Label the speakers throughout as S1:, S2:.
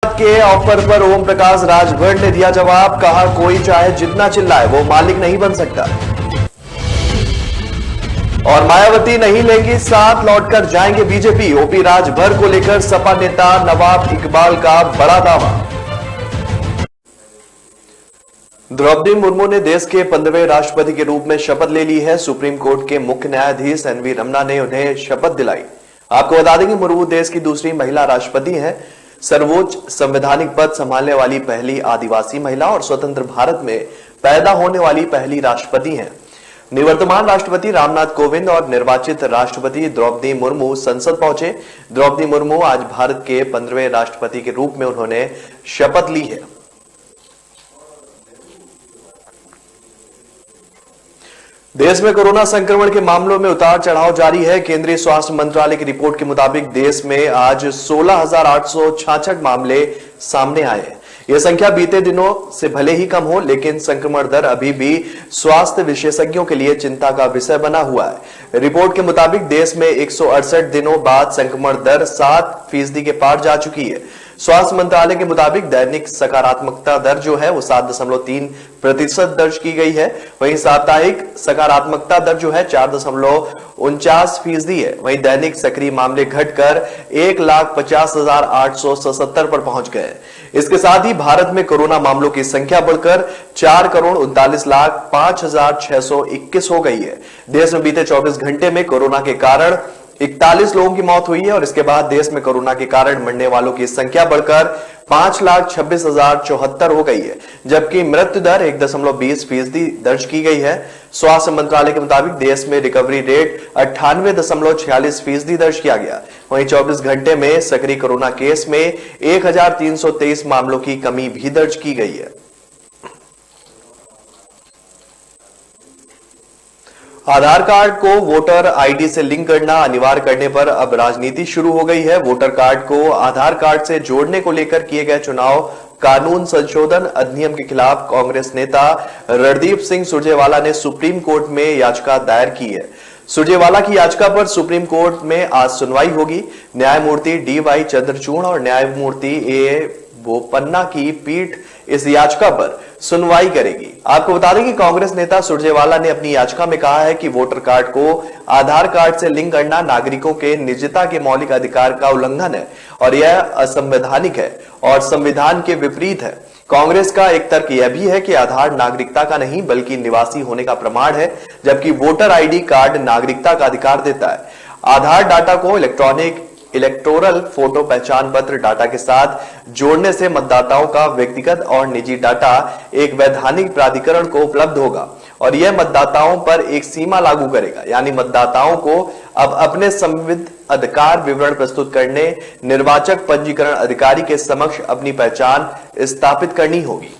S1: के ऑफर पर ओम प्रकाश राजभर ने दिया जवाब, कहा कोई चाहे जितना चिल्लाए वो मालिक नहीं बन सकता। और मायावती नहीं लेंगी साथ, लौटकर जाएंगे बीजेपी। ओपी राजभर को लेकर सपा नेता नवाब इकबाल का बड़ा दावा। द्रौपदी मुर्मू ने देश के 15वें राष्ट्रपति के रूप में शपथ ले ली है। सुप्रीम कोर्ट के मुख्य न्यायाधीश एनवी रमना ने उन्हें शपथ दिलाई। आपको बता दें कि मुर्मू देश की दूसरी महिला राष्ट्रपति हैं। सर्वोच्च संवैधानिक पद संभालने वाली पहली आदिवासी महिला और स्वतंत्र भारत में पैदा होने वाली पहली राष्ट्रपति हैं। निवर्तमान राष्ट्रपति रामनाथ कोविंद और निर्वाचित राष्ट्रपति द्रौपदी मुर्मू संसद पहुंचे। द्रौपदी मुर्मू आज भारत के 15वें राष्ट्रपति के रूप में उन्होंने शपथ ली है। देश में कोरोना संक्रमण के मामलों में उतार चढ़ाव जारी है। केंद्रीय स्वास्थ्य मंत्रालय की रिपोर्ट के मुताबिक देश में आज 16,866 मामले सामने आए हैं। यह संख्या बीते दिनों से भले ही कम हो, लेकिन संक्रमण दर अभी भी स्वास्थ्य विशेषज्ञों के लिए चिंता का विषय बना हुआ है। रिपोर्ट के मुताबिक देश में 168 दिनों बाद संक्रमण दर 7% के पार जा चुकी है। स्वास्थ्य मंत्रालय के मुताबिक दैनिक सकारात्मकता दर जो है वो 7.3% दर्ज की गई है। वहीं साप्ताहिक सकारात्मकता दर जो है 4.49% है। वहीं दैनिक सक्रिय मामले घटकर 1,50,877 पर पहुंच गए। इसके साथ ही भारत में कोरोना मामलों की संख्या बढ़कर 4,39,05,621 हो गई है। देश में बीते 24 घंटे में कोरोना के कारण 41 लोगों की मौत हुई है और इसके बाद देश में कोरोना के कारण मरने वालों की संख्या बढ़कर 5,26,074 हो गई है, जबकि मृत्यु दर 1.20% दर्ज की गई है। स्वास्थ्य मंत्रालय के मुताबिक देश में रिकवरी रेट 98.46% दर्ज किया गया। वहीं 24 घंटे में सक्रिय कोरोना केस में 1,323 मामलों की कमी भी दर्ज की गई है। आधार कार्ड को वोटर आईडी से लिंक करना अनिवार्य करने पर अब राजनीति शुरू हो गई है। वोटर कार्ड को आधार कार्ड से जोड़ने को लेकर किए गए चुनाव कानून संशोधन अधिनियम के खिलाफ कांग्रेस नेता रणदीप सिंह सुरजेवाला ने सुप्रीम कोर्ट में याचिका दायर की है। सुरजेवाला की याचिका पर सुप्रीम कोर्ट में आज सुनवाई होगी। न्यायमूर्ति DY चंद्रचूड़ और न्यायमूर्ति AA बोपन्ना की पीठ इस याचिका पर सुनवाई करेगी। आपको बता दें कि कांग्रेस नेता सुरजेवाला ने अपनी याचिका में कहा है कि वोटर कार्ड को आधार कार्ड से लिंक करना नागरिकों के निजता के मौलिक अधिकार का उल्लंघन है और यह असंवैधानिक है और संविधान के विपरीत है। कांग्रेस का एक तर्क यह भी है कि आधार नागरिकता का नहीं बल्कि निवासी होने का प्रमाण है, जबकि वोटर आईडी कार्ड नागरिकता का अधिकार देता है। आधार डाटा को इलेक्टोरल फोटो पहचान पत्र डाटा के साथ जोड़ने से मतदाताओं का व्यक्तिगत और निजी डाटा एक वैधानिक प्राधिकरण को उपलब्ध होगा और यह मतदाताओं पर एक सीमा लागू करेगा, यानी मतदाताओं को अब अपने संविध अधिकार विवरण प्रस्तुत करने निर्वाचक पंजीकरण अधिकारी के समक्ष अपनी पहचान स्थापित करनी होगी।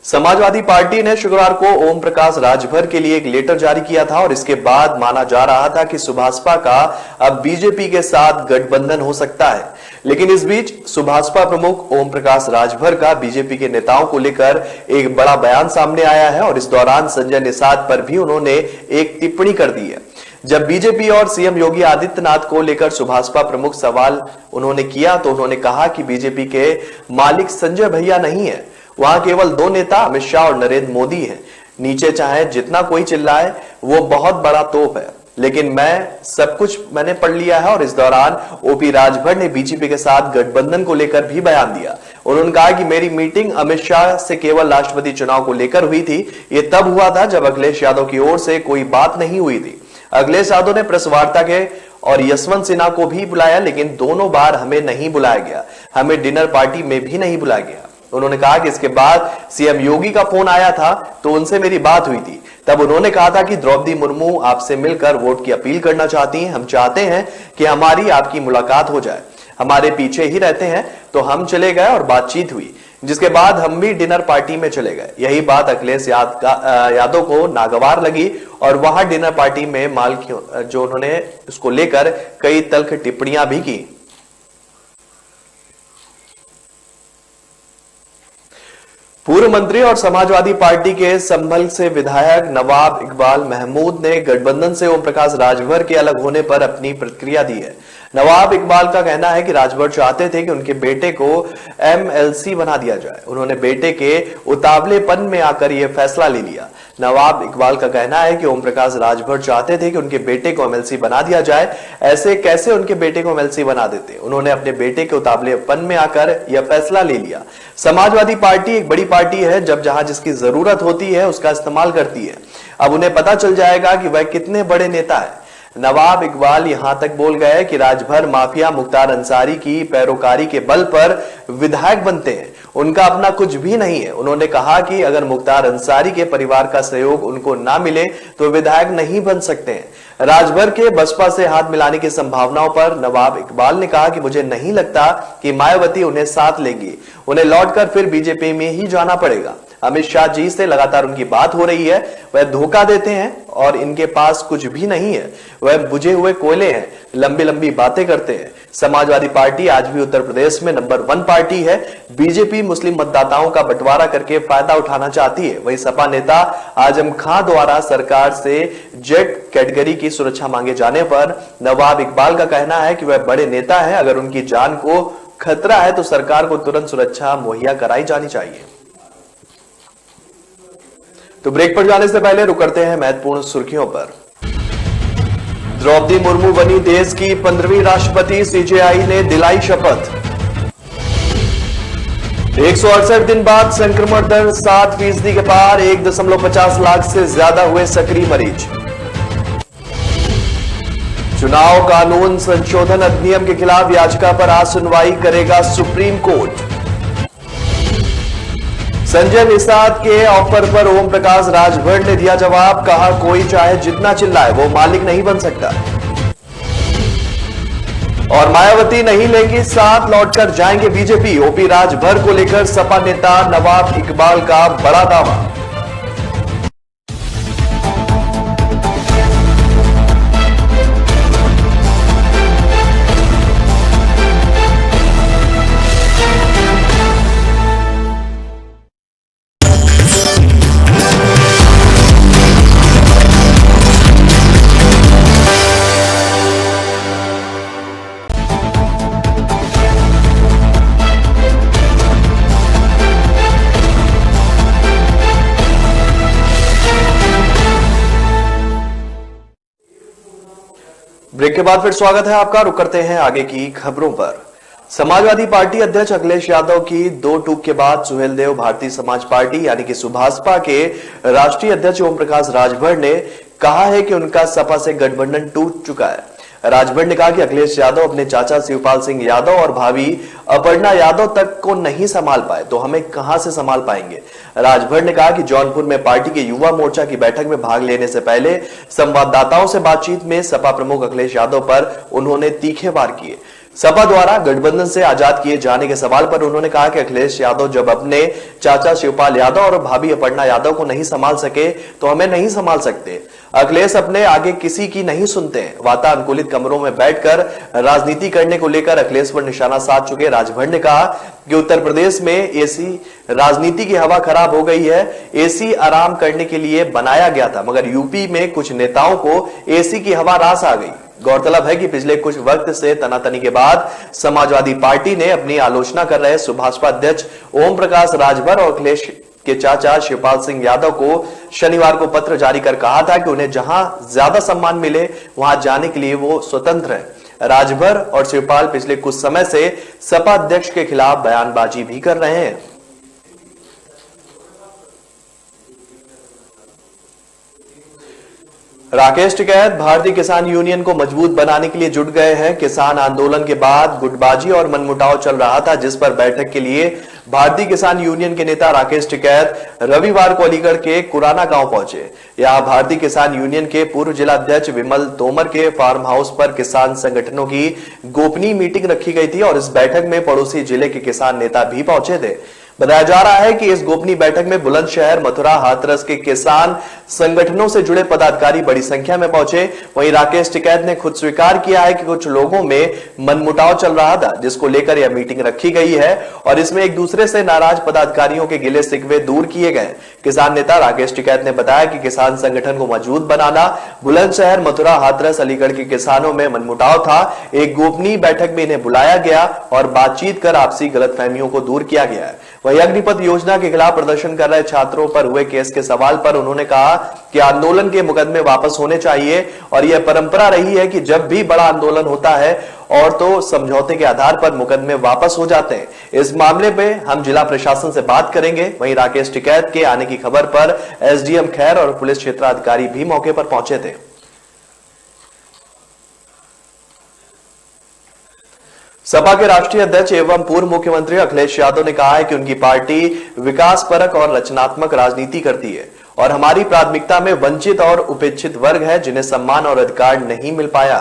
S1: समाजवादी पार्टी ने शुक्रवार को ओम प्रकाश राजभर के लिए एक लेटर जारी किया था और इसके बाद माना जा रहा था कि सुभाषपा का अब बीजेपी के साथ गठबंधन हो सकता है। लेकिन इस बीच सुभाषपा प्रमुख ओम प्रकाश राजभर का बीजेपी के नेताओं को लेकर एक बड़ा बयान सामने आया है और इस दौरान संजय निषाद पर भी उन्होंने एक टिप्पणी कर दी है। जब बीजेपी और सीएम योगी आदित्यनाथ को लेकर सुभाषपा प्रमुख सवाल उन्होंने किया तो उन्होंने कहा कि बीजेपी के मालिक संजय भैया नहीं है, वहां केवल दो नेता अमित शाह और नरेंद्र मोदी हैं। नीचे चाहे जितना कोई चिल्लाए वो बहुत बड़ा तोप है, लेकिन सब कुछ मैंने पढ़ लिया है। और इस दौरान ओपी राजभर ने बीजेपी के साथ गठबंधन को लेकर भी बयान दिया। उन्होंने कहा कि मेरी मीटिंग अमित शाह से केवल राष्ट्रपति चुनाव को लेकर हुई थी। ये तब हुआ था जब अखिलेश यादव की ओर से कोई बात नहीं हुई थी। अखिलेश यादव ने प्रेस वार्ता के और यशवंत सिन्हा को भी बुलाया, लेकिन दोनों बार हमें नहीं बुलाया गया, हमें डिनर पार्टी में भी नहीं बुलाया गया। उन्होंने कहा कि इसके बाद सीएम योगी का फोन आया था तो उनसे मेरी बात हुई थी। तब उन्होंने कहा था कि द्रौपदी मुर्मू आपसे मिलकर वोट की अपील करना चाहती हैं, हम चाहते हैं कि हमारी आपकी मुलाकात हो जाए, हमारे पीछे ही रहते हैं। तो हम चले गए और बातचीत हुई, जिसके बाद हम भी डिनर पार्टी में चले गए। यही बात अखिलेश यादव को नागवार लगी और वहां डिनर पार्टी में जो उन्होंने उसको लेकर कई तल्ख टिप्पणियां भी की। पूर्व मंत्री और समाजवादी पार्टी के संभल से विधायक नवाब इकबाल महमूद ने गठबंधन से ओम प्रकाश राजभर के अलग होने पर अपनी प्रतिक्रिया दी है। नवाब इकबाल का कहना है कि राजभर चाहते थे कि उनके बेटे को एमएलसी बना दिया जाए। उन्होंने बेटे के उतावलेपन में आकर यह फैसला ले लिया। नवाब इकबाल का कहना है कि ओम प्रकाश राजभर चाहते थे कि उनके बेटे को एमएलसी बना दिया जाए। ऐसे कैसे उनके बेटे को एमएलसी बना देते? उन्होंने अपने बेटे के उतावलेपन में आकर यह फैसला ले लिया। समाजवादी पार्टी एक बड़ी पार्टी है, जब जहां जिसकी जरूरत होती है उसका इस्तेमाल करती है। अब उन्हें पता चल जाएगा कि वह कितने बड़े नेता है। नवाब इकबाल यहां तक बोल गए कि राजभर माफिया मुख्तार अंसारी की पैरोकारी के बल पर विधायक बनते हैं, उनका अपना कुछ भी नहीं है। उन्होंने कहा कि अगर मुख्तार अंसारी के परिवार का सहयोग उनको ना मिले तो विधायक नहीं बन सकते हैं। राजभर के बसपा से हाथ मिलाने की संभावनाओं पर नवाब इकबाल ने कहा कि मुझे नहीं लगता कि मायावती उन्हें साथ लेगी, उन्हें लौटकर फिर बीजेपी में ही जाना पड़ेगा। अमित शाह जी से लगातार उनकी बात हो रही है, वह धोखा देते हैं और इनके पास कुछ भी नहीं है, वह बुझे हुए कोयले हैं, लंबी लंबी बातें करते हैं। समाजवादी पार्टी आज भी उत्तर प्रदेश में नंबर 1 पार्टी है। बीजेपी मुस्लिम मतदाताओं का बंटवारा करके फायदा उठाना चाहती है। वहीं सपा नेता आजम खां द्वारा सरकार से जेड कैटेगरी की सुरक्षा मांगे जाने पर नवाब इकबाल का कहना है कि वह बड़े नेता है, अगर उनकी जान को खतरा है तो सरकार को तुरंत सुरक्षा मुहैया कराई जानी चाहिए। तो ब्रेक पर जाने से पहले रुक करते हैं महत्वपूर्ण सुर्खियों पर। द्रौपदी मुर्मू बनी देश की 15वीं राष्ट्रपति, सीजेआई ने दिलाई शपथ। 168 दिन बाद संक्रमण दर 7% के पार, 1.50 लाख से ज्यादा हुए सक्रिय मरीज। चुनाव कानून संशोधन अधिनियम के खिलाफ याचिका पर आज सुनवाई करेगा सुप्रीम कोर्ट। संजय निषाद के ऑफर पर ओम प्रकाश राजभर ने दिया जवाब, कहा कोई चाहे जितना चिल्लाए वो मालिक नहीं बन सकता। और मायावती नहीं लेंगी साथ, लौटकर जाएंगे बीजेपी। ओपी राजभर को लेकर सपा नेता नवाब इकबाल का बड़ा दावा। ब्रेक के बाद फिर स्वागत है आपका। रुक करते हैं आगे की खबरों पर। समाजवादी पार्टी अध्यक्ष अखिलेश यादव की 2 टूक के बाद सुहेलदेव भारतीय समाज पार्टी यानी कि सुभासपा के राष्ट्रीय अध्यक्ष ओम प्रकाश राजभर ने कहा है कि उनका सपा से गठबंधन टूट चुका है। राजभर ने कहा कि अखिलेश यादव अपने चाचा शिवपाल सिंह यादव और भाभी अपर्णा यादव तक को नहीं संभाल पाए तो हमें कहां से संभाल पाएंगे। राजभर ने कहा कि जौनपुर में पार्टी के युवा मोर्चा की बैठक में भाग लेने से पहले संवाददाताओं से बातचीत में सपा प्रमुख अखिलेश यादव पर उन्होंने तीखे वार किए। सपा द्वारा गठबंधन से आजाद किए जाने के सवाल पर उन्होंने कहा कि अखिलेश यादव जब अपने चाचा शिवपाल यादव और भाभी अपर्णा यादव को नहीं संभाल सके तो हमें नहीं संभाल सकते। अखिलेश अपने आगे किसी की नहीं सुनते हैं। वातानुकूलित कमरों में बैठकर राजनीति करने को लेकर अखिलेश पर निशाना साध चुके राजभर ने कहा कि उत्तर प्रदेश में एसी राजनीति की हवा खराब हो गई है। एसी आराम करने के लिए बनाया गया था, मगर यूपी में कुछ नेताओं को एसी की हवा रास आ गई। गौरतलब है कि पिछले कुछ वक्त से तनातनी के बाद समाजवादी पार्टी ने अपनी आलोचना कर रहे सुभाषपा अध्यक्ष ओम प्रकाश राजभर और अखिलेश के चाचा शिवपाल सिंह यादव को शनिवार को पत्र जारी कर कहा था कि उन्हें जहां ज्यादा सम्मान मिले वहां जाने के लिए वो स्वतंत्र हैं। राजभर और शिवपाल पिछले कुछ समय से सपा अध्यक्ष के खिलाफ बयानबाजी भी कर रहे हैं। राकेश टिकैत भारतीय किसान यूनियन को मजबूत बनाने के लिए जुट गए हैं। किसान आंदोलन के बाद गुटबाजी और मनमुटाव चल रहा था, जिस पर बैठक के लिए भारतीय किसान यूनियन के नेता राकेश टिकैत रविवार को अलीगढ़ के कुराना गांव पहुंचे। यहां भारतीय किसान यूनियन के पूर्व जिला अध्यक्ष विमल तोमर के फार्म हाउस पर किसान संगठनों की गोपनीय मीटिंग रखी गई थी और इस बैठक में पड़ोसी जिले के किसान नेता भी पहुंचे थे। बताया जा रहा है कि इस गोपनीय बैठक में बुलंदशहर, मथुरा, हाथरस के किसान संगठनों से जुड़े पदाधिकारी बड़ी संख्या में पहुंचे। वहीं राकेश टिकैत ने खुद स्वीकार किया है कि कुछ लोगों में मनमुटाव चल रहा था, जिसको लेकर यह मीटिंग रखी गई है और इसमें एक दूसरे से नाराज पदाधिकारियों के गिले शिकवे दूर किए गए। किसान नेता राकेश टिकैत ने बताया कि किसान संगठन को मजबूत बनाना, बुलंदशहर, मथुरा, हाथरस, अलीगढ़ के किसानों में मनमुटाव था। एक गोपनीय बैठक में इन्हें बुलाया गया और बातचीत कर आपसी गलतफहमियों को दूर किया गया है। वहीं अग्निपथ योजना के खिलाफ प्रदर्शन कर रहे छात्रों पर हुए केस के सवाल पर उन्होंने कहा कि आंदोलन के मुकदमे वापस होने चाहिए और यह परंपरा रही है कि जब भी बड़ा आंदोलन होता है और तो समझौते के आधार पर मुकदमे वापस हो जाते हैं। इस मामले पे हम जिला प्रशासन से बात करेंगे। वहीं राकेश टिकैत के आने की खबर पर एसडीएम खैर और पुलिस क्षेत्राधिकारी भी मौके पर पहुंचे थे। सपा के राष्ट्रीय अध्यक्ष एवं पूर्व मुख्यमंत्री अखिलेश यादव ने कहा है कि उनकी पार्टी विकासपरक और रचनात्मक राजनीति करती है और हमारी प्राथमिकता में वंचित और उपेक्षित वर्ग है जिन्हें सम्मान और अधिकार नहीं मिल पाया।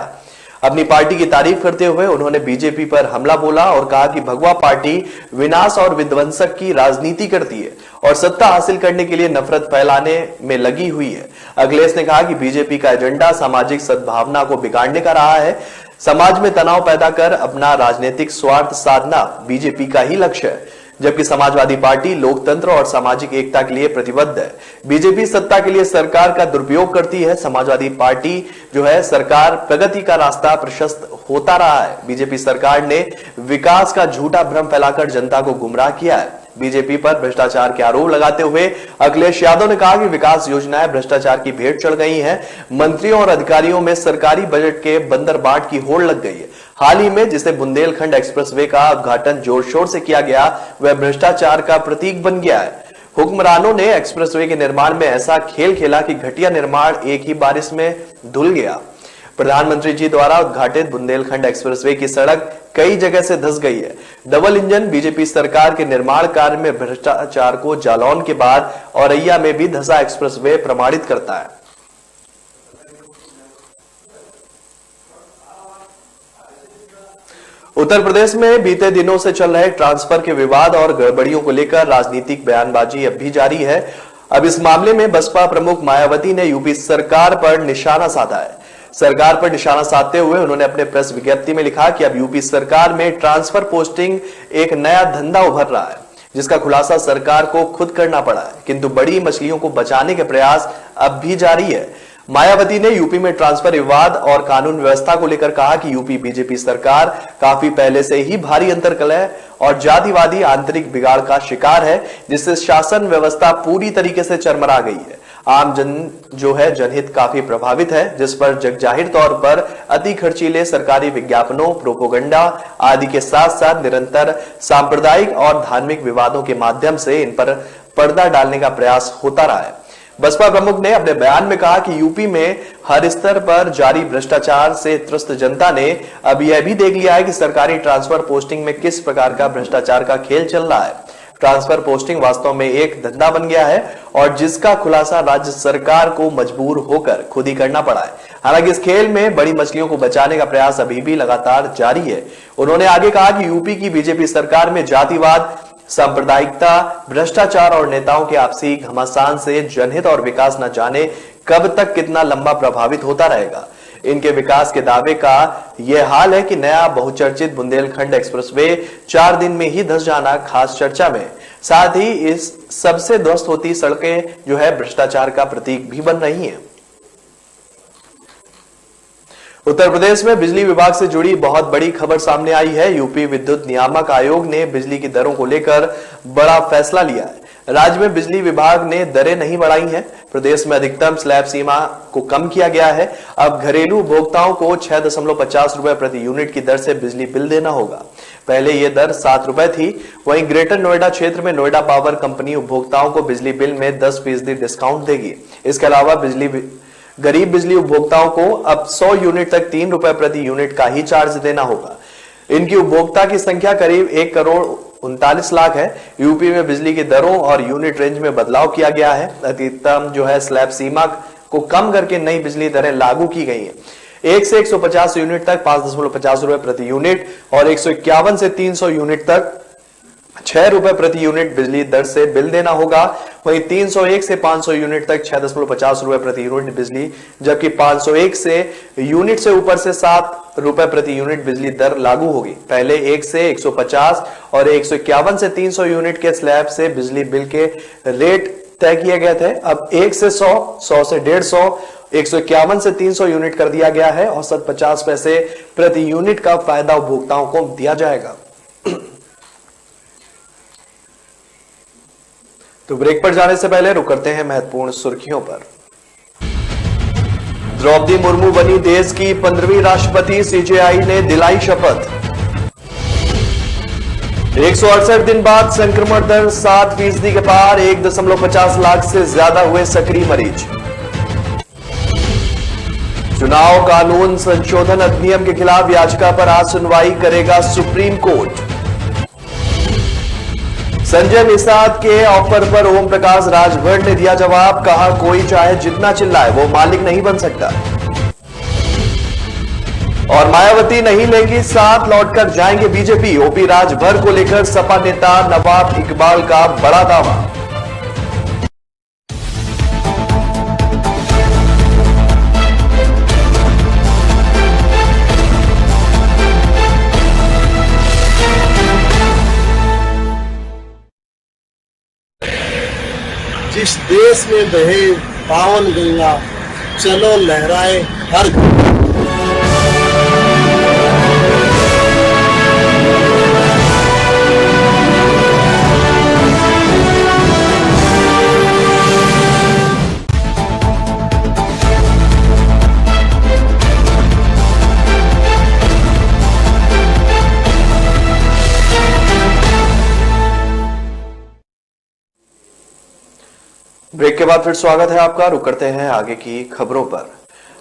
S1: अपनी पार्टी की तारीफ करते हुए उन्होंने बीजेपी पर हमला बोला और कहा कि भगवा पार्टी विनाश और विध्वंसक की राजनीति करती है और सत्ता हासिल करने के लिए नफरत फैलाने में लगी हुई है। अखिलेश ने कहा कि बीजेपी का एजेंडा सामाजिक सद्भावना को बिगाड़ने का रहा है। समाज में तनाव पैदा कर अपना राजनीतिक स्वार्थ साधना बीजेपी का ही लक्ष्य है, जबकि समाजवादी पार्टी लोकतंत्र और सामाजिक एकता के लिए प्रतिबद्ध है। बीजेपी सत्ता के लिए सरकार का दुरुपयोग करती है। समाजवादी पार्टी जो है सरकार प्रगति का रास्ता प्रशस्त होता रहा है। बीजेपी सरकार ने विकास का झूठा भ्रम फैलाकर जनता को गुमराह किया है। बीजेपी पर भ्रष्टाचार के आरोप लगाते हुए अखिलेश यादव ने कहा कि विकास योजनाएं भ्रष्टाचार की भेंट चढ़ गई हैं। मंत्रियों और अधिकारियों में सरकारी बजट के बंदरबाट की होड़ लग गई है। हाल ही में जिसे बुंदेलखंड एक्सप्रेसवे का उद्घाटन जोर शोर से किया गया, वह भ्रष्टाचार का प्रतीक बन गया है। हुक्मरानों ने एक्सप्रेसवे के निर्माण में ऐसा खेल खेला कि घटिया निर्माण एक ही बारिश में धुल गया। प्रधानमंत्री जी द्वारा उद्घाटित बुंदेलखंड एक्सप्रेसवे की सड़क कई जगह से धंस गई है। डबल इंजन बीजेपी सरकार के निर्माण कार्य में भ्रष्टाचार को जालौन के बाद औरैया में भी धंसा एक्सप्रेसवे प्रमाणित करता है। उत्तर प्रदेश में बीते दिनों से चल रहे ट्रांसफर के विवाद और गड़बड़ियों को लेकर राजनीतिक बयानबाजी अब भी जारी है। अब इस मामले में बसपा प्रमुख मायावती ने यूपी सरकार पर निशाना साधा है। सरकार पर निशाना साधते हुए उन्होंने अपने प्रेस विज्ञप्ति में लिखा कि अब यूपी सरकार में ट्रांसफर पोस्टिंग एक नया धंधा उभर रहा है, जिसका खुलासा सरकार को खुद करना पड़ा है, किंतु बड़ी मछलियों को बचाने के प्रयास अब भी जारी है। मायावती ने यूपी में ट्रांसफर विवाद और कानून व्यवस्था को लेकर कहा कि यूपी बीजेपी सरकार काफी पहले से ही भारी अंतर्कलह और जातिवादी आंतरिक बिगाड़ का शिकार है, जिससे शासन व्यवस्था पूरी तरीके से चरमरा गई है। आम जन जो है जनहित काफी प्रभावित है, जिस पर जगजाहिर तौर पर अति खर्चीले सरकारी विज्ञापनों, प्रोपोगंडा आदि के साथ साथ निरंतर सांप्रदायिक और धार्मिक विवादों के माध्यम से इन पर पर्दा डालने का प्रयास होता रहा है। बसपा प्रमुख ने अपने बयान में कहा कि यूपी में हर स्तर पर जारी भ्रष्टाचार से त्रस्त जनता ने अब यह भी देख लिया है कि सरकारी ट्रांसफर पोस्टिंग में किस प्रकार का भ्रष्टाचार का खेल चल रहा है। ट्रांसफर पोस्टिंग वास्तव में एक धंधा बन गया है और जिसका खुलासा राज्य सरकार को मजबूर होकर खुद ही करना पड़ा है। हालांकि इस खेल में बड़ी मछलियों को बचाने का प्रयास अभी भी लगातार जारी है। उन्होंने आगे कहा कि यूपी की बीजेपी सरकार में जातिवाद, सांप्रदायिकता, भ्रष्टाचार और नेताओं के आपसी घमासान से जनहित और विकास न जाने कब तक कितना लंबा प्रभावित होता रहेगा। इनके विकास के दावे का यह हाल है कि नया बहुचर्चित बुंदेलखंड एक्सप्रेसवे 4 दिन में ही धंस जाना खास चर्चा में। साथ ही इस सबसे ध्वस्त होती सड़कें जो है भ्रष्टाचार का प्रतीक भी बन रही हैं। उत्तर प्रदेश में बिजली विभाग से जुड़ी बहुत बड़ी खबर सामने आई है। यूपी विद्युत नियामक आयोग ने बिजली की दरों को लेकर बड़ा फैसला लिया है। राज्य में बिजली विभाग ने दरें नहीं बढ़ाई हैं। प्रदेश में अधिकतम स्लैब सीमा को कम किया गया है। अब घरेलू उपभोक्ताओं को 6.50 रुपए प्रति यूनिट की दर से बिजली बिल देना होगा। पहले यह दर 7 रुपए थी। वहीं ग्रेटर नोएडा क्षेत्र में नोएडा पावर कंपनी उपभोक्ताओं को बिजली बिल में 10% डिस्काउंट देगी। इसके अलावा गरीब बिजली उपभोक्ताओं को अब 100 यूनिट तक 3 रुपए प्रति यूनिट का ही चार्ज देना होगा। इनकी उपभोक्ता की संख्या करीब 1,39,00,000 है। यूपी में बिजली की दरों और यूनिट रेंज में बदलाव किया गया है। अधिकतम जो है स्लैब सीमा को कम करके नई बिजली दरें लागू की गई हैं। 1 से 150 यूनिट तक 5.50 रुपए प्रति यूनिट और 151 से 300 यूनिट तक 6 रुपए प्रति यूनिट बिजली दर से बिल देना होगा। वहीं 301 से 500 यूनिट तक 6.50 रुपए प्रति यूनिट बिजली, जबकि 501 से यूनिट से ऊपर से 7 रुपए प्रति यूनिट बिजली दर लागू होगी। पहले 1 से 150 और 151 से 300 यूनिट के स्लैब से बिजली बिल के रेट तय किए गए थे, अब 1 से 100, 100 से 150, 151 से 300 यूनिट कर दिया गया है। औसत 50 पैसे प्रति यूनिट का फायदा उपभोक्ताओं को दिया जाएगा। तो ब्रेक पर जाने से पहले रुक करते हैं महत्वपूर्ण सुर्खियों पर। द्रौपदी मुर्मू बनी देश की 15वीं राष्ट्रपति, सीजेआई ने दिलाई शपथ। 168 दिन बाद संक्रमण दर 7% के पार, 1.50 लाख से ज्यादा हुए सक्रिय मरीज। चुनाव कानून संशोधन अधिनियम के खिलाफ याचिका पर आज सुनवाई करेगा सुप्रीम कोर्ट। संजय निषाद के ऑफर पर ओम प्रकाश राजभर ने दिया जवाब, कहा कोई चाहे जितना चिल्लाए वो मालिक नहीं बन सकता। और मायावती नहीं लेंगी साथ, लौटकर जाएंगे बीजेपी, ओपी राजभर को लेकर सपा नेता नवाब इकबाल का बड़ा दावा।
S2: जिस देश में बहे पावन गंगा, चलो लहराए हर
S1: ब्रेक के बाद फिर स्वागत है आपका। रुक करते हैं आगे की खबरों पर।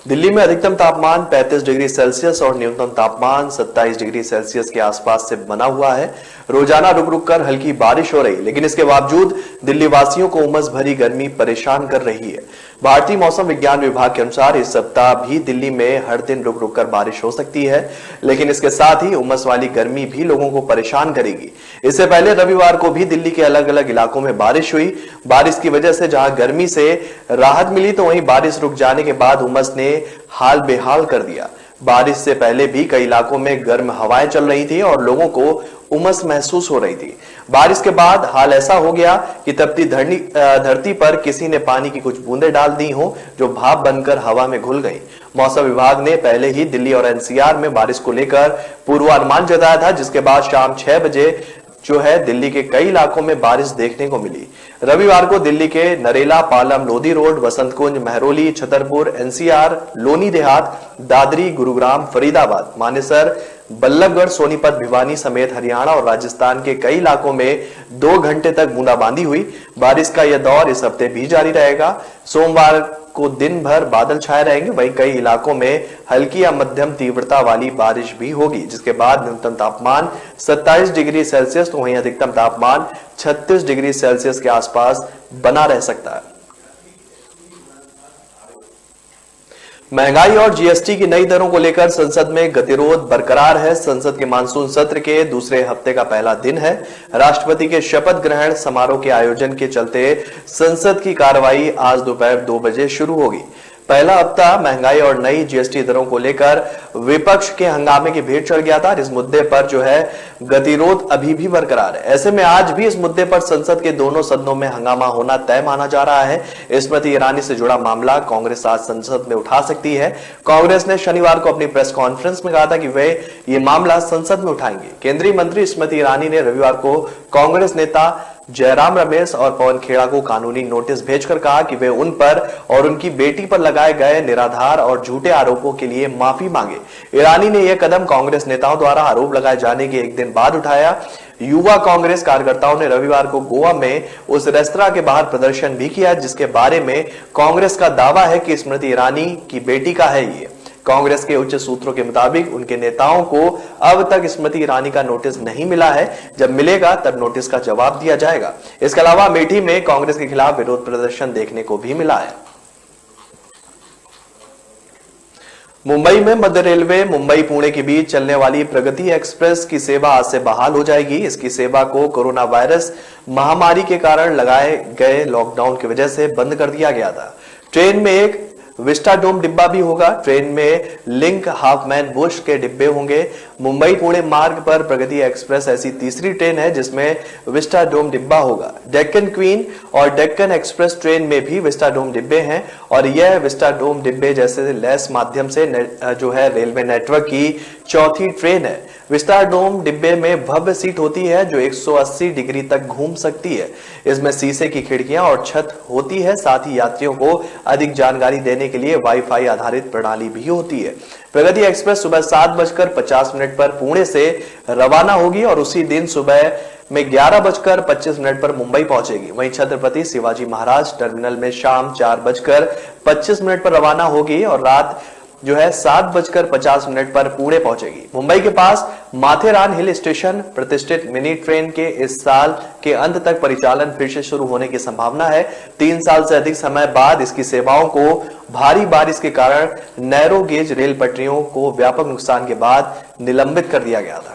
S1: दिल्ली में अधिकतम तापमान 35 डिग्री सेल्सियस और न्यूनतम तापमान 27 डिग्री सेल्सियस के आसपास से बना हुआ है। रोजाना रुक रुक कर हल्की बारिश हो रही, लेकिन इसके बावजूद दिल्ली वासियों को उमस भरी गर्मी परेशान कर रही है। भारतीय मौसम विज्ञान विभाग के अनुसार इस सप्ताह भी दिल्ली में हर दिन रुक रुक कर बारिश हो सकती है, लेकिन इसके साथ ही उमस वाली गर्मी भी लोगों को परेशान करेगी। इससे पहले रविवार को भी दिल्ली के अलग अलग इलाकों में बारिश हुई। बारिश की वजह से जहां गर्मी से राहत मिली, तो वहीं बारिश रुक जाने के बाद उमस ने हाल बेहाल कर दिया। बारिश से पहले भी कई इलाकों में गर्म हवाएं चल रही थी और लोगों को उमस महसूस हो रही थी। बारिश के बाद हाल ऐसा हो गया कि तपती धरती पर किसी ने पानी की कुछ बूंदें डाल दी हो, जो भाप बनकर हवा में घुल गई। मौसम विभाग ने पहले ही दिल्ली और एनसीआर में बारिश को लेकर पूर्वानुमान जताया था, जिसके बाद शाम 6 बजे जो है दिल्ली के कई इलाकों में बारिश देखने को मिली। रविवार को दिल्ली के नरेला, पालम, लोधी रोड, वसंत कुंज, महरौली, छतरपुर, एनसीआर, लोनी देहात, दादरी, गुरुग्राम, फरीदाबाद, मानेसर, बल्लभगढ़, सोनीपत, भिवानी समेत हरियाणा और राजस्थान के कई इलाकों में 2 घंटे तक बूंदाबांदी हुई। बारिश का यह दौर इस हफ्ते भी जारी रहेगा। सोमवार को दिन भर बादल छाए रहेंगे, वहीं कई इलाकों में हल्की या मध्यम तीव्रता वाली बारिश भी होगी, जिसके बाद न्यूनतम तापमान 27 डिग्री सेल्सियस तो वहीं अधिकतम तापमान 36 डिग्री सेल्सियस के आसपास बना रह सकता है। महंगाई और जीएसटी की नई दरों को लेकर संसद में गतिरोध बरकरार है। संसद के मानसून सत्र के दूसरे हफ्ते का पहला दिन है। राष्ट्रपति के शपथ ग्रहण समारोह के आयोजन के चलते संसद की कार्रवाई आज दोपहर 2 बजे शुरू होगी। पहला हफ्ता महंगाई और नई जीएसटी दरों को लेकर विपक्ष के हंगामे की भेंट चढ़ गया था। इस मुद्दे पर जो है गतिरोध अभी भी बरकरार है। ऐसे में आज भी इस मुद्दे पर संसद के दोनों सदनों में हंगामा होना तय माना जा रहा है। स्मृति ईरानी से जुड़ा मामला कांग्रेस आज संसद में उठा सकती है। कांग्रेस ने शनिवार को अपनी प्रेस कॉन्फ्रेंस में कहा था कि वे ये मामला संसद में उठाएंगे। केंद्रीय मंत्री स्मृति ईरानी ने रविवार को कांग्रेस नेता जयराम रमेश और पवन खेड़ा को कानूनी नोटिस भेजकर कहा कि वे उन पर और उनकी बेटी पर लगाए गए निराधार और झूठे आरोपों के लिए माफी मांगे। ईरानी ने यह कदम कांग्रेस नेताओं द्वारा आरोप लगाए जाने के एक दिन बाद उठाया। युवा कांग्रेस कार्यकर्ताओं ने रविवार को गोवा में उस रेस्तरां के बाहर प्रदर्शन भी किया, जिसके बारे में कांग्रेस का दावा है कि स्मृति ईरानी की बेटी का है ये। कांग्रेस के उच्च सूत्रों के मुताबिक उनके नेताओं को अब तक स्मृति ईरानी का नोटिस नहीं मिला है। जब मिलेगा तब नोटिस का जवाब दिया जाएगा। इसके अलावा अमेठी में कांग्रेस के खिलाफ विरोध प्रदर्शन देखने को भी मिला है। मुंबई में मध्य रेलवे मुंबई पुणे के बीच चलने वाली प्रगति एक्सप्रेस की सेवा आज से बहाल हो जाएगी। इसकी सेवा को कोरोना वायरस महामारी के कारण लगाए गए लॉकडाउन की वजह से बंद कर दिया गया था। ट्रेन में एक विस्टाडोम डिब्बा भी होगा। ट्रेन में लिंक हाफमैन बुश के डिब्बे होंगे। मुंबई पुणे मार्ग पर प्रगति एक्सप्रेस ऐसी तीसरी ट्रेन है जिसमें विस्टाडोम डिब्बा होगा। डेक्कन क्वीन और डेक्कन एक्सप्रेस ट्रेन में भी विस्टाडोम डिब्बे हैं और यह विस्टाडोम डिब्बे जैसे लैस माध्यम से जो है रेलवे नेटवर्क की चौथी ट्रेन है। विस्टाडोम डिब्बे में भव्य सीट होती है जो 180 डिग्री तक घूम सकती है। इसमें शीशे की खिड़कियां और छत होती है। साथ ही यात्रियों को अधिक जानकारी देने के लिए वाईफाई आधारित प्रणाली भी होती है। प्रगति एक्सप्रेस सुबह 7:50 पर पुणे से रवाना होगी और उसी दिन सुबह में 11:25 पर मुंबई पहुंचेगी। वहीं छत्रपति शिवाजी महाराज टर्मिनल में शाम 4:25 पर रवाना होगी और रात जो है 7:50 पर पुणे पहुंचेगी। मुंबई के पास माथेरान हिल स्टेशन प्रतिष्ठित मिनी ट्रेन के इस साल के अंत तक परिचालन फिर से शुरू होने की संभावना है। 3 साल से अधिक समय बाद इसकी सेवाओं को भारी बारिश के कारण नैरो गेज रेल पटरियों को व्यापक नुकसान के बाद निलंबित कर दिया गया था।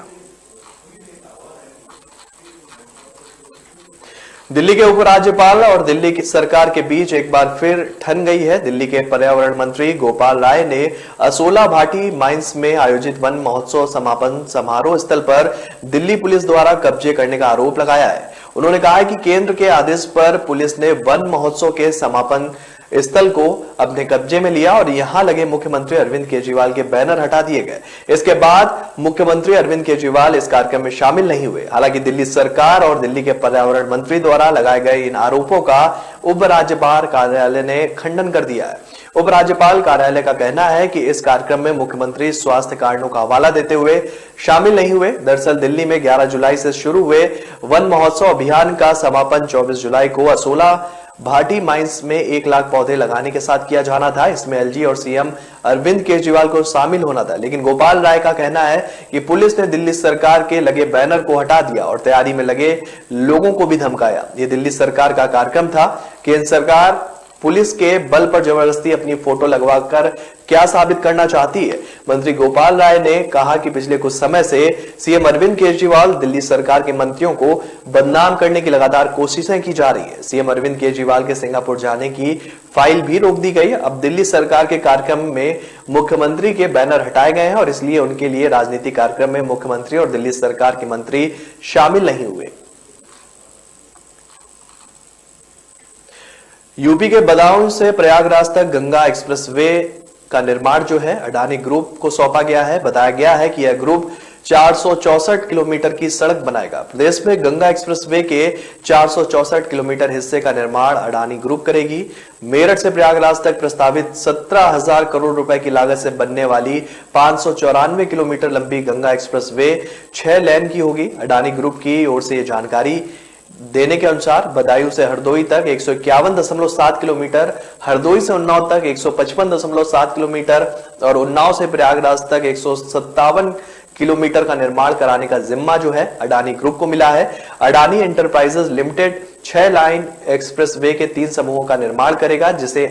S1: दिल्ली के उपराज्यपाल और दिल्ली की सरकार के बीच एक बार फिर ठन गई है। दिल्ली के पर्यावरण मंत्री गोपाल राय ने असोला भाटी माइंस में आयोजित वन महोत्सव समापन समारोह स्थल पर दिल्ली पुलिस द्वारा कब्जे करने का आरोप लगाया है। उन्होंने कहा है कि केंद्र के आदेश पर पुलिस ने वन महोत्सव के समापन स्थल को अपने कब्जे में लिया और यहां लगे मुख्यमंत्री अरविंद केजरीवाल के बैनर हटा दिए गए। इसके बाद मुख्यमंत्री अरविंद केजरीवाल इस कार्यक्रम में शामिल नहीं हुए। हालांकि दिल्ली सरकार और दिल्ली के पर्यावरण मंत्री द्वारा लगाए गए इन आरोपों का उपराज्यपाल कार्यालय ने खंडन कर दिया है। उपराज्यपाल कार्यालय का कहना है कि इस कार्यक्रम में मुख्यमंत्री स्वास्थ्य कारणों का हवाला देते हुए शामिल नहीं हुए। दरअसल दिल्ली में 11 जुलाई से शुरू हुए वन महोत्सव अभियान का समापन 24 जुलाई को असोला भाटी माइंस में 1 लाख पौधे लगाने के साथ किया जाना था। इसमें एलजी और सीएम अरविंद केजरीवाल को शामिल होना था, लेकिन गोपाल राय का कहना है कि पुलिस ने दिल्ली सरकार के लगे बैनर को हटा दिया और तैयारी में लगे लोगों को भी धमकाया। यह दिल्ली सरकार का कार्यक्रम था। केंद्र सरकार पुलिस के बल पर जबरदस्ती अपनी फोटो लगवाकर क्या साबित करना चाहती है? मंत्री गोपाल राय ने कहा कि पिछले कुछ समय से सीएम अरविंद केजरीवाल दिल्ली सरकार के मंत्रियों को बदनाम करने की लगातार कोशिशें की जा रही है। सीएम अरविंद केजरीवाल के सिंगापुर जाने की फाइल भी रोक दी गई। अब दिल्ली सरकार के कार्यक्रम में मुख्यमंत्री के बैनर हटाए गए हैं और इसलिए उनके लिए राजनीतिक कार्यक्रम में मुख्यमंत्री और दिल्ली सरकार के मंत्री शामिल नहीं हुए। यूपी के बदाऊं से प्रयागराज तक गंगा एक्सप्रेसवे का निर्माण जो है अडानी ग्रुप को सौंपा गया है। बताया गया है कि यह ग्रुप 464 किलोमीटर की सड़क बनाएगा। प्रदेश में गंगा एक्सप्रेसवे के 464 किलोमीटर हिस्से का निर्माण अडानी ग्रुप करेगी। मेरठ से प्रयागराज तक प्रस्तावित 17,000 करोड़ रुपए की लागत से बनने वाली 594 किलोमीटर लंबी गंगा एक्सप्रेसवे 6 लेन की होगी। अडानी ग्रुप की ओर से यह जानकारी देने के अनुसार बदायूं से हरदोई तक 151.7 किलोमीटर, हरदोई से उन्नाव तक 155.7 किलोमीटर और उन्नाव से प्रयागराज तक 157 किलोमीटर का निर्माण कराने का जिम्मा जो है अडानी ग्रुप को मिला है। Adani enterprises limited 6 line expressway के 3 समूहों का निर्माण करेगा, जिसे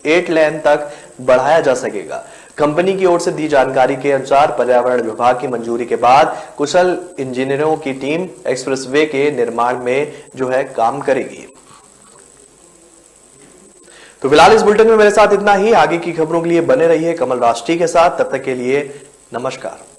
S1: 8 लेन तक बढ़ाया जा सकेगा। कंपनी की ओर से दी जानकारी के अनुसार पर्यावरण विभाग की मंजूरी के बाद कुशल इंजीनियरों की टीम एक्सप्रेसवे के निर्माण में जो है काम करेगी। तो फिलहाल इस बुलेटिन में मेरे साथ इतना ही। आगे की खबरों के लिए बने रहिए कमल राष्ट्रीय के साथ। तब तक के लिए नमस्कार।